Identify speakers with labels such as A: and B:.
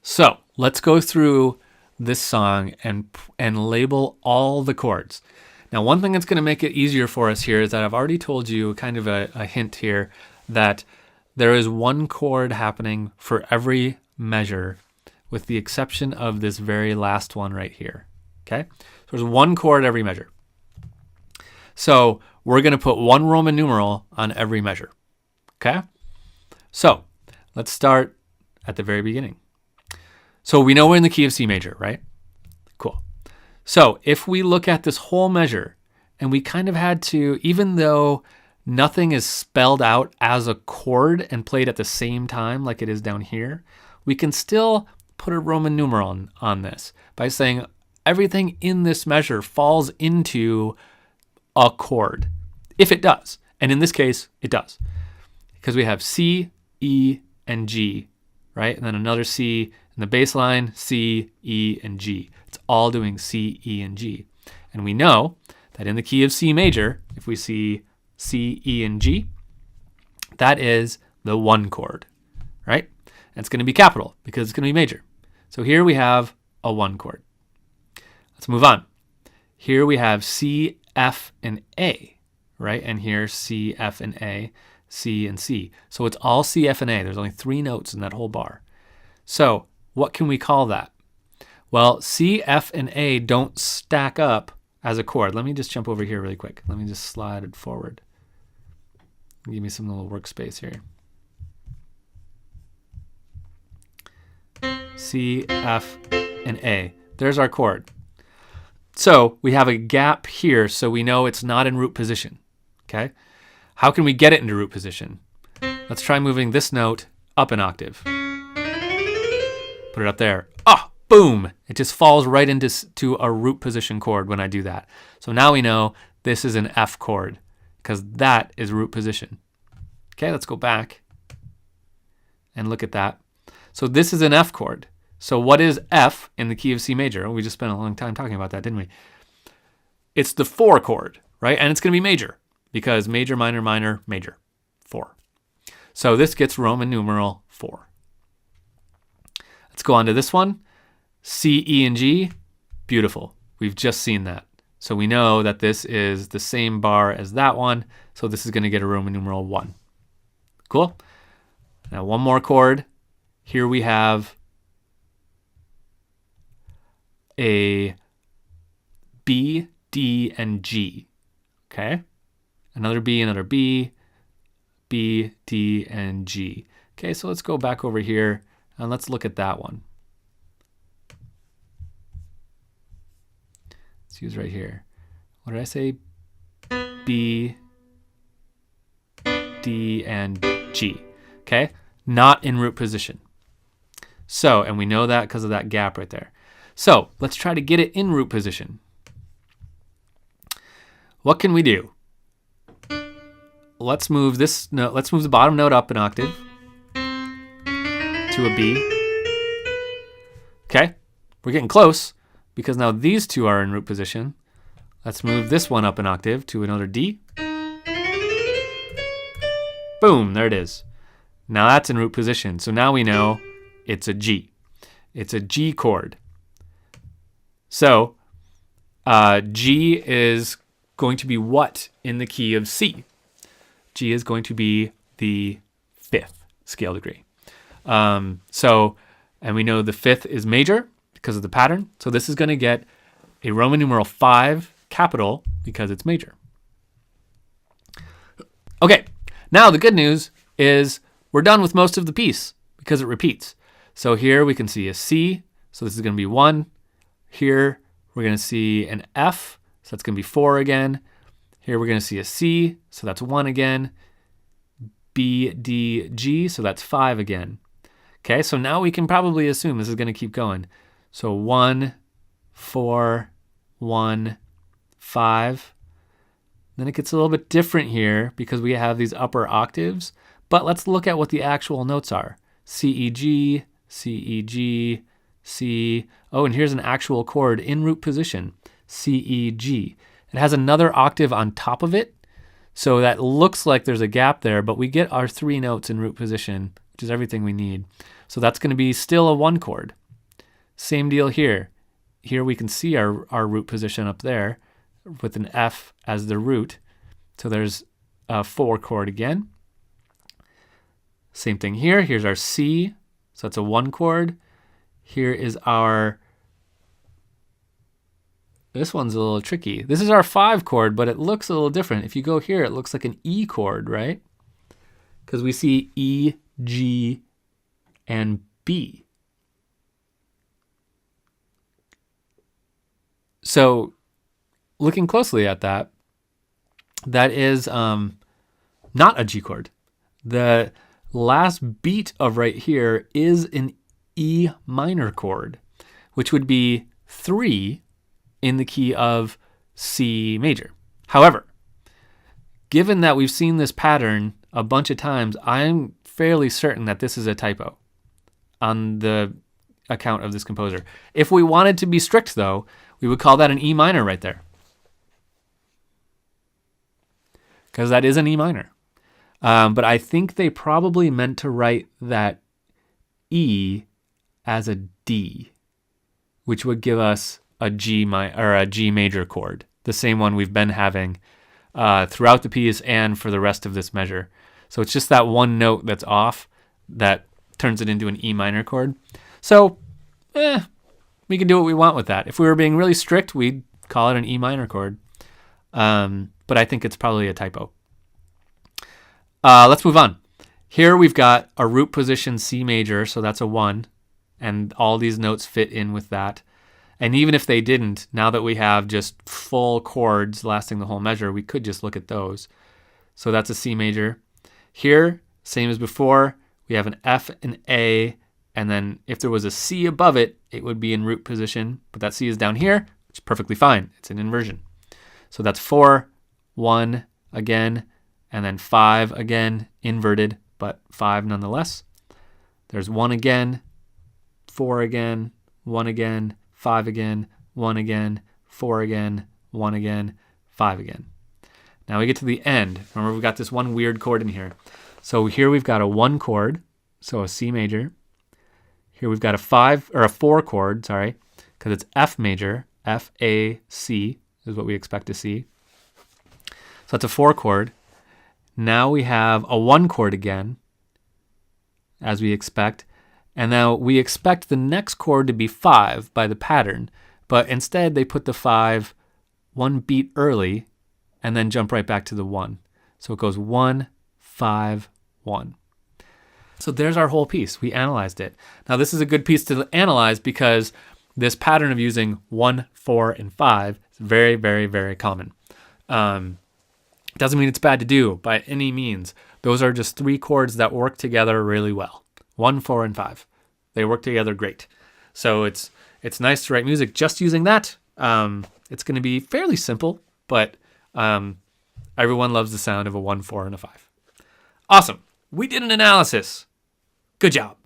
A: So let's go through this song and label all the chords. Now, one thing that's going to make it easier for us here is that I've already told you kind of a hint here that there is one chord happening for every measure with the exception of this very last one right here. Okay? So there's one chord every measure. So we're going to put one Roman numeral on every measure. Okay? So let's start at the very beginning. So we know we're in the key of C major, right? Cool. So if we look at this whole measure, and we kind of had to, even though nothing is spelled out as a chord and played at the same time like it is down here, we can still put a Roman numeral on this by saying everything in this measure falls into a chord, if it does. And in this case, it does. Because we have C, E, and G, right? And then another C in the bass line, C, E, and G. It's all doing C, E, and G. And we know that in the key of C major, if we see C, E, and G, that is the one chord, right? And it's going to be capital because it's going to be major. So here we have a one chord. Let's move on. Here we have C, F, and A, right? And here C, F, and A, C, and C. So it's all C, F, and A. There's only 3 notes in that whole bar. So what can we call that? Well, C, F, and A don't stack up as a chord. Let me just jump over here really quick. Let me just slide it forward. Give me some little workspace here. C, F, and A. There's our chord. So we have a gap here, so we know it's not in root position. Okay? How can we get it into root position? Let's try moving this note up an octave. Put it up there. Oh, boom! It just falls right into a root position chord when I do that. So now we know this is an F chord because that is root position. Okay, let's go back and look at that. So this is an F chord. So what is F in the key of C major? We just spent a long time talking about that, didn't we? It's the 4 chord, right? And it's going to be major because major, minor, minor, major. 4. So this gets Roman numeral 4. Let's go on to this one. C, E, and G. Beautiful. We've just seen that. So we know that this is the same bar as that one. So this is going to get a Roman numeral 1. Cool. Now one more chord. Here we have a B, D, and G. Okay? Another B, another B, B, D, and G. Okay, so let's go back over here and let's look at that one. Let's use right here. What did I say? B, D, and G. Okay? Not in root position. So, and we know that because of that gap right there. So, let's try to get it in root position. What can we do? Let's move this note, let's move the bottom note up an octave to a B. Okay, we're getting close because now these two are in root position. Let's move this one up an octave to another D. Boom, there it is. Now that's in root position. So now we know it's a G. It's a G chord. So G is going to be what in the key of C? G is going to be the 5th scale degree. And we know the 5th is major because of the pattern. So this is going to get a Roman numeral 5 capital because it's major. Okay, now the good news is we're done with most of the piece because it repeats. So here we can see a C, so this is going to be 1. Here we're going to see an F, so that's going to be 4 again. Here we're going to see a C, so that's 1 again. B, D, G, so that's 5 again. Okay, so now we can probably assume this is going to keep going. So 1, 4, 1, 5. Then it gets a little bit different here because we have these upper octaves. But let's look at what the actual notes are. C, E, G, C, E, G, C. Oh, and here's an actual chord in root position. C, E, G. It has another octave on top of it. So that looks like there's a gap there, but we get our 3 notes in root position, which is everything we need. So that's going to be still a 1 chord. Same deal here. Here we can see our root position up there with an F as the root. So there's a 4 chord again. Same thing here. Here's our C. So that's a 1 chord. Here is our, this one's a little tricky. This is our 5 chord, but it looks a little different. If you go here, it looks like an E chord, right? Because we see E, G, and B. So looking closely at that, that is not a G chord. The last beat of right here is an E minor chord, which would be 3 in the key of C major. However, given that we've seen this pattern a bunch of times, I'm fairly certain that this is a typo on the account of this composer. If we wanted to be strict, though, we would call that an E minor right there, because that is an E minor. But I think they probably meant to write that E as a D, which would give us a G major chord, the same one we've been having throughout the piece and for the rest of this measure. So it's just that one note that's off that turns it into an E minor chord. So, we can do what we want with that. If we were being really strict, we'd call it an E minor chord. But I think it's probably a typo. Let's move on. Here we've got a root position C major, so that's a 1, and all these notes fit in with that. And even if they didn't, now that we have just full chords lasting the whole measure, we could just look at those. So that's a C major. Here, same as before, we have an F, an A, and then if there was a C above it, it would be in root position, but that C is down here, which is perfectly fine. It's an inversion. So that's 4, 1 again, and then 5 again, inverted, but 5 nonetheless. There's 1 again, 4 again, 1 again, 5 again, 1 again, 4 again, 1 again, 5 again. Now we get to the end. Remember, we've got this one weird chord in here. So here we've got a 1 chord, so a C major. Here we've got a 4 chord, because it's F major, F, A, C is what we expect to see. So that's a 4 chord. Now we have a 1 chord again, as we expect. And now we expect the next chord to be 5 by the pattern, but instead they put the 5 one beat early and then jump right back to the 1. So it goes 1, 5, 1. So there's our whole piece. We analyzed it. Now this is a good piece to analyze because this pattern of using 1, 4, and 5 is very, very, very common. Doesn't mean it's bad to do by any means. Those are just 3 chords that work together really well. 1, 4, and 5. They work together great. So it's nice to write music just using that. It's going to be fairly simple, but everyone loves the sound of a 1, 4, and a 5. Awesome. We did an analysis. Good job.